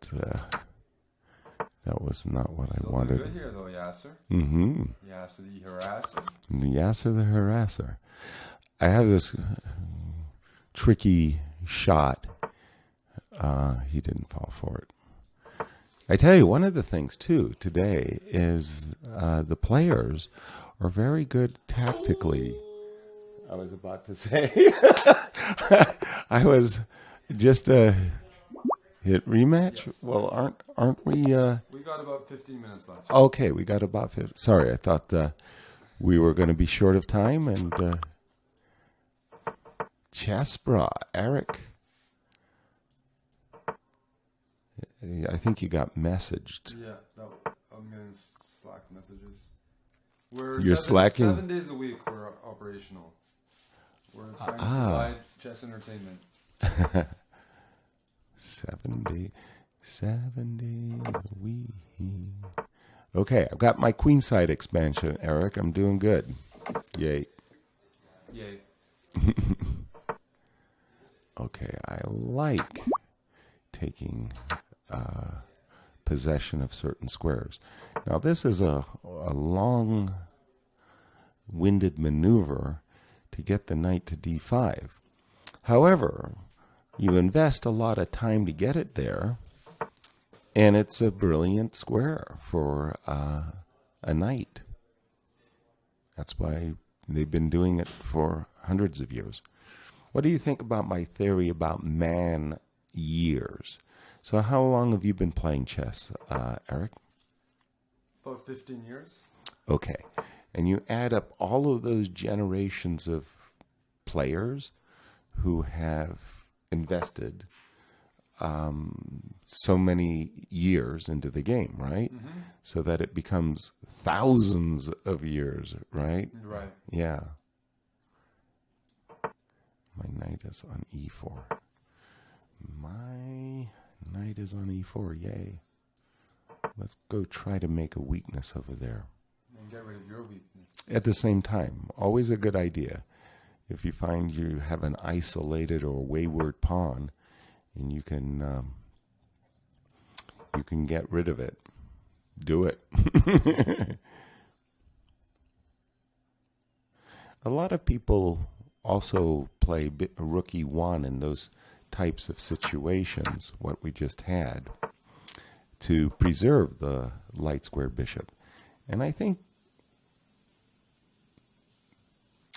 what I wanted. Good here though, Yasser. Mm-hmm. Yasser the harasser. Yasser the harasser. I have this tricky shot. He didn't fall for it. I tell you, one of the things too today is the players are very good tactically. I was about to say. I was just hit rematch. Yes. Well, aren't we? We got about 15 minutes left. Okay, we got about 50. Sorry, I thought we were going to be short of time. And chessbrah, Eric. I think you got messaged. Yeah, I'm getting Slack messages. We're You're slacking? 7 days a week we're operational. We're trying to provide chess entertainment. 7 days a week. Okay, I've got my queenside expansion, Eric. I'm doing good. Yay. Yay. Okay, I like taking possession of certain squares. Now, this is a long-winded maneuver to get the knight to d5. However, you invest a lot of time to get it there, and it's a brilliant square for a knight. That's why they've been doing it for hundreds of years. What do you think about my theory about man years? So how long have you been playing chess, Eric? About 15 years. Okay. And you add up all of those generations of players who have invested so many years into the game, right? Mm-hmm. So that it becomes thousands of years, right? Right. Yeah. My knight is on e4. My knight is on e4, yay. Let's go try to make a weakness over there. And get rid of your weakness. At the same time, always a good idea. If you find you have an isolated or wayward pawn, and you can get rid of it, do it. A lot of people also play rookie one in those types of situations, what we just had, to preserve the light square bishop. And I think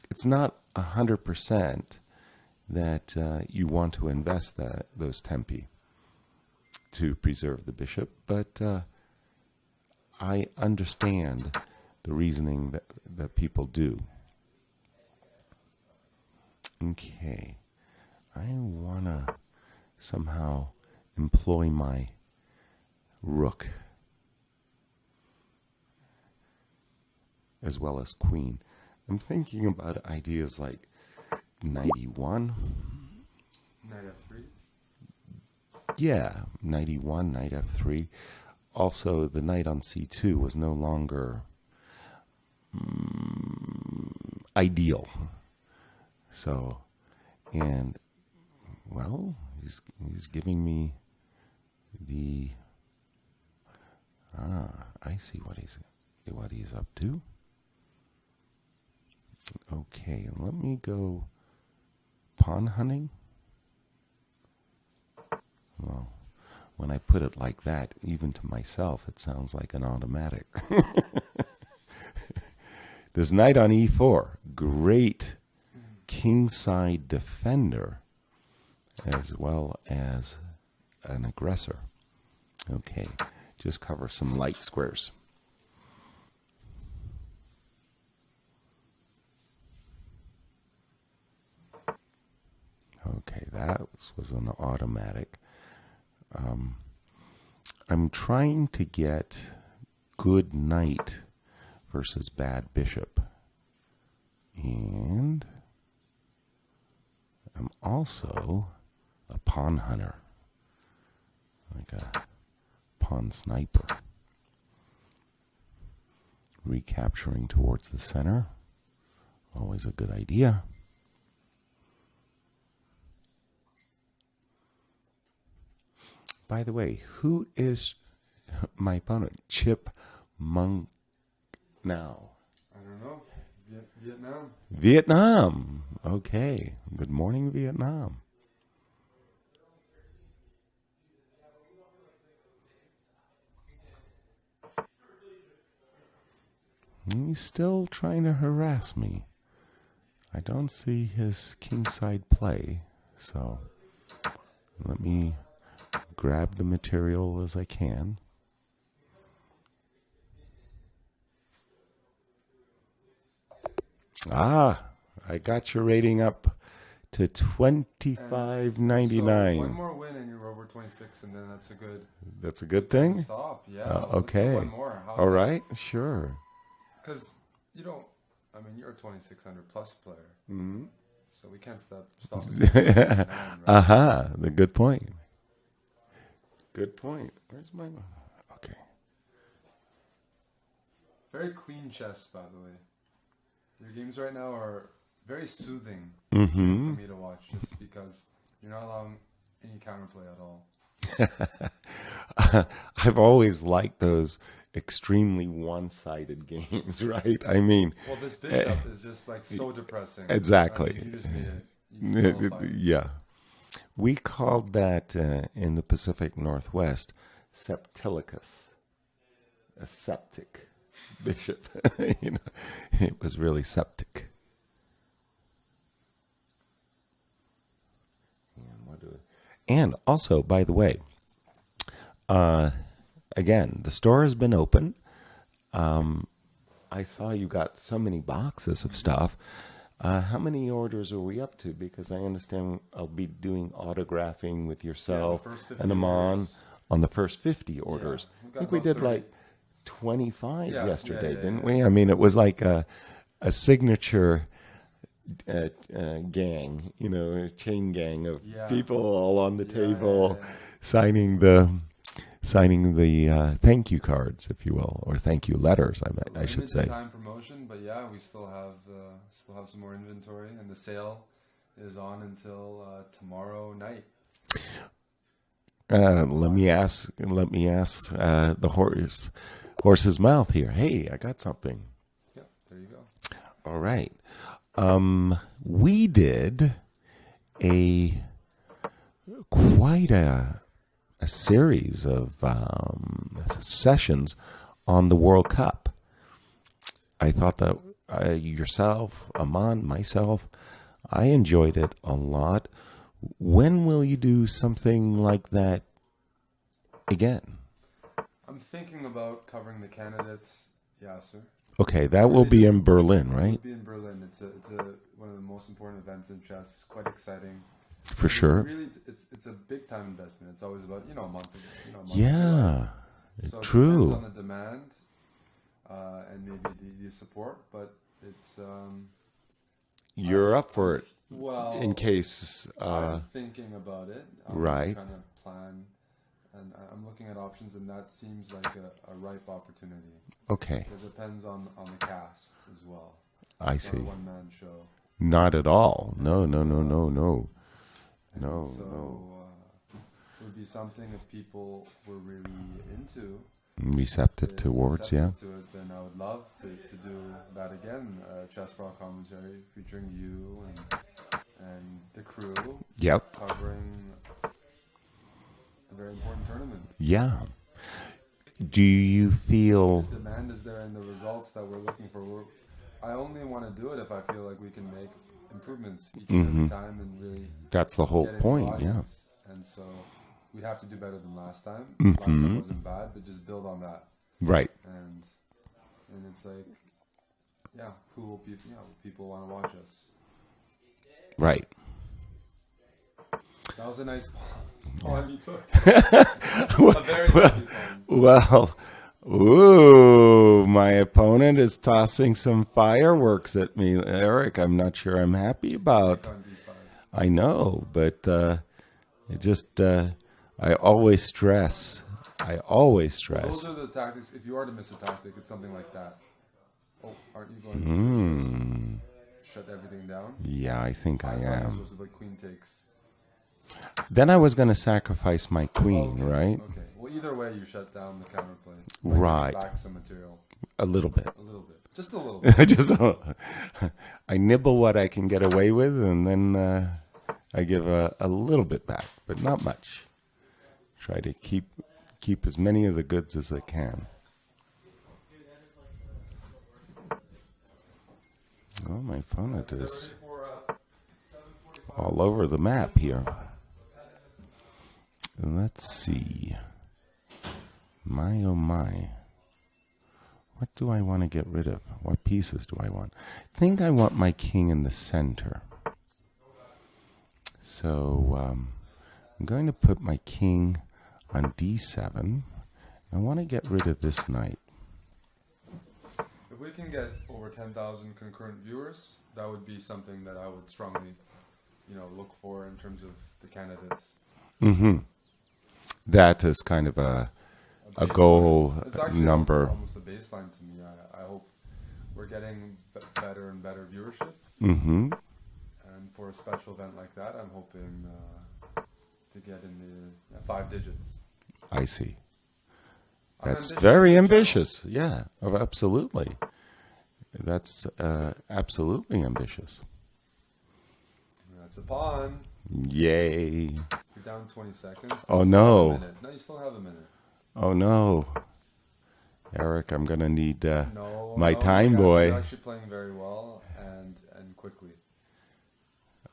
it's not 100% that you want to invest those tempi to preserve the bishop, but I understand the reasoning that people do. Okay, I want to somehow employ my rook as well as queen. I'm thinking about ideas like knight e1. Knight f3. Yeah, knight e1, knight f3. Also, the knight on c2 was no longer ideal. So, and, well, he's giving me the, I see what he's up to. Okay, let me go pawn hunting. Well, when I put it like that, even to myself, it sounds like an automatic. This knight on e4, great kingside defender as well as an aggressor. Okay, just cover some light squares. Okay, that was an automatic. I'm trying to get good knight versus bad bishop. And I'm also a pawn hunter, like a pawn sniper. Recapturing towards the center, always a good idea. By the way, who is my opponent? Chipmunk now. I don't know. Vietnam. Vietnam. Okay. Good morning, Vietnam. He's still trying to harass me. I don't see his kingside play, so let me grab the material as I can. Ah, I got your rating up to 25.99. So one more win and you're over 26, and then that's a good That's a good thing? stop. Yeah. Okay. One more. How's All right, sure. Because you don't. I mean, you're a 2600 plus player, Mm-hmm. so we can't stop. Right? Aha, the good point. Good point. Where's my... Okay. Very clean chess, by the way. Your games right now are very soothing Mm-hmm. for me to watch, just because you're not allowing any counterplay at all. I've always liked those extremely one-sided games, right? I mean, Well, this bishop is just like so depressing. exactly. I mean, you just made it. You qualified. Yeah. We called that in the Pacific Northwest septilicus, a septic bishop. You know, it was really septic. And also, by the way, again, the store has been open. I saw you got so many boxes of stuff. How many orders are we up to? Because I understand I'll be doing autographing with yourself first 50 and Amon orders. on the first 50 orders. we've I got think we about did 30. like 25 yesterday, yeah, didn't yeah. we? I mean, it was like a signature gang, you know, a chain gang of Yeah. people all on the table yeah. signing the thank you cards, if you will, or thank you letters. I should say. Time promotion, but yeah, we still have some more inventory, and the sale is on until tomorrow night. Let me ask the horse's mouth here. Hey, I got something. Yeah, there you go. All right. We did quite a series of sessions on the World Cup. I thought that yourself, Aman, myself, I enjoyed it a lot. When will you do something like that again? I'm thinking about covering the candidates, Yasser. Okay, that will be in Berlin, It right? will be in Berlin. It's one of the most important events in chess. Quite exciting. For sure. Really, it's a big time investment. It's always about a month. Yeah, So true. It depends on the demand and maybe the support, but it's You're up for it well. in case. I'm thinking about it. I'm Right. trying to plan, and I'm looking at options, and that seems like a ripe opportunity. Okay, It depends on the cast as well. I It's not see. a one-man show. Not at all. No. And No, so no. it would be something if people were really into Receptive towards, yeah. to it, then I would love to do that again. Chessbrah commentary featuring you and the crew Yep. covering a very important tournament. Yeah. Do you feel? The demand is there and the results that we're looking for. I only want to do it if I feel like we can make improvements each and every time and really That's the whole get in the point, yeah. audience. And so we'd have to do better than last time. Last time wasn't bad, but just build on that. Right. And it's like, yeah, who will people? People want to watch us. Right. That was a nice pawn you took. A very lucky pawn. Well, ooh, my opponent is tossing some fireworks at me, Eric. I'm not sure I'm happy about. On D5. I know, but it just I always stress. Those are the tactics. If you are to miss a tactic, it's something like that. Oh, aren't you going to just shut everything down? Yeah, I think I thought you were am. supposed to play queen takes. Then I was going to sacrifice my queen, Okay, right? Okay. Well, either way, you shut down the counterplay. Right. Back some material. A little bit. A little bit. Just a little bit. Just I nibble what I can get away with, and then I give a little bit back, but not much. Try to keep as many of the goods as I can. Oh, my opponent is. all over the map here. Let's see. My, oh my. What do I want to get rid of? What pieces do I want? I think I want my king in the center. So I'm going to put my king on d7. I want to get rid of this knight. If we can get over 10,000 concurrent viewers, that would be something that I would strongly, look for in terms of the candidates. Mm-hmm. That is kind of a goal It's actually number. almost a baseline to me. I hope we're getting better and better viewership. Mm-hmm. And for a special event like that, I'm hoping to get in the 5 digits. I see. I'm That's ambitious very in ambitious. Yeah, absolutely. That's absolutely ambitious. That's a pawn. Yay. You're down 20 seconds. Oh, You still no. have a minute. No, you still have a minute. Oh, no. Eric, I'm going to need No, my no, time yes, boy. You're actually playing very well and quickly.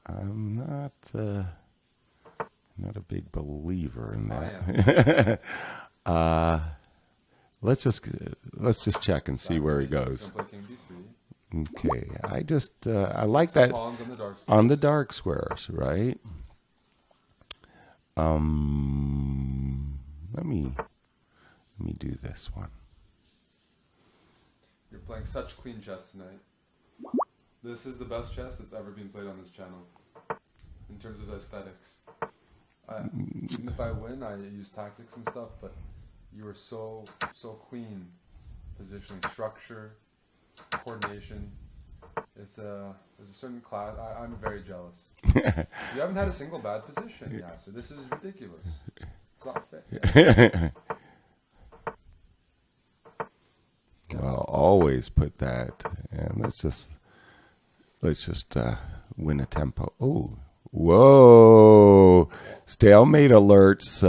I'm not a big believer in that. Let's just check and see where he goes. Gonna play king b3. Okay, I like Some that pawns on the dark squares. on the dark squares, right? Let me do this one. You're playing such clean chess tonight. This is the best chess that's ever been played on this channel in terms of aesthetics. Even if I win, I use tactics and stuff, but you are so clean. Positioning, structure, coordination. There's a certain class. I'm very jealous. You haven't had a single bad position, Yasser. This is ridiculous. It's not fair. Well, always put that, and let's just win a tempo. Oh, whoa! Stalemate alerts.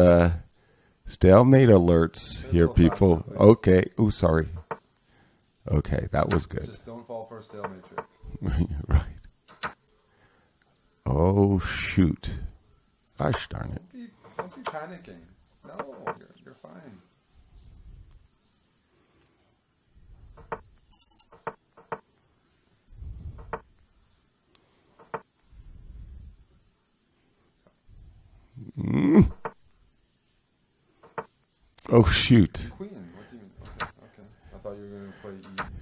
Stalemate alerts here, people. Okay. Oh, sorry. Okay, that was good. Just don't fall for a stalemate trick. Right. Oh shoot! Gosh darn it! Don't be panicking. No, you're fine. Oh shoot! Queen. What do you mean? Okay. I thought you were going to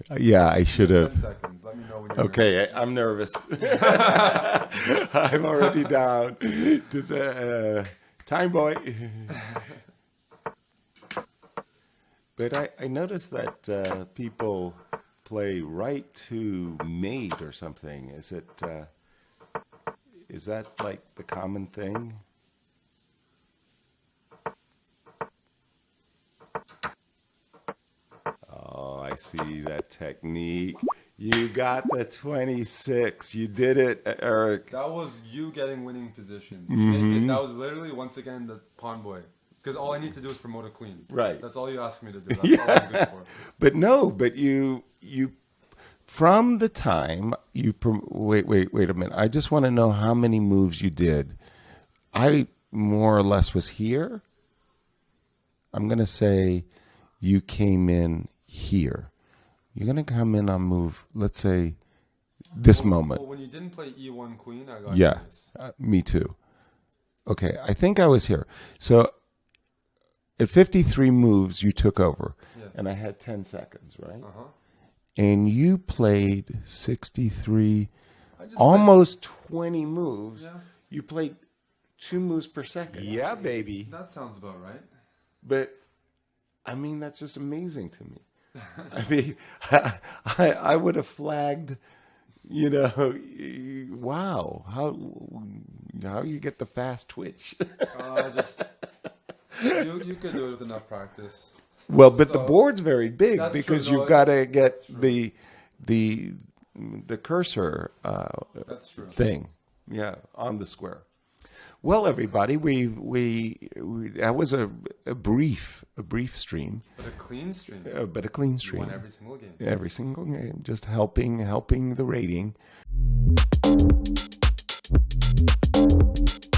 play E. Yeah, I should 10 have. seconds. Let me know when you're Okay, I'm nervous. I'm already down. Just, time boy. But I noticed that people play right to mate or something. Is that like the common thing? Oh, I see that technique. You got the 26. You did it, Eric. That was you getting winning positions. Mm-hmm. That was literally, once again, the pawn boy. Because all I need to do is promote a queen. Right. That's all you ask me to do. That's all I'm good for. But you from the time you wait a minute. I just want to know how many moves you did. I more or less was here. I'm going to say you came in here. You're going to come in on move, let's say, this moment. Well, when you didn't play E1 queen, I got Yeah, curious. me too. Okay, I think I was here. So at 53 moves, you took over. Yes. And I had 10 seconds, right? Uh-huh. And you played 63, I just almost 20 moves. Yeah. You played 2 moves per second. Yeah, baby. That sounds about right. But, I mean, that's just amazing to me. I mean, I would have flagged, wow, how you get the fast twitch. You could do it with enough practice. Well, but the So- board's very big That's because true. No, you've got to that's get true. the cursor That's true. thing, on the square. Well, everybody, we that was a brief stream, But a clean stream. but a clean You stream. won every single game. Every single game, just helping the rating. Bye.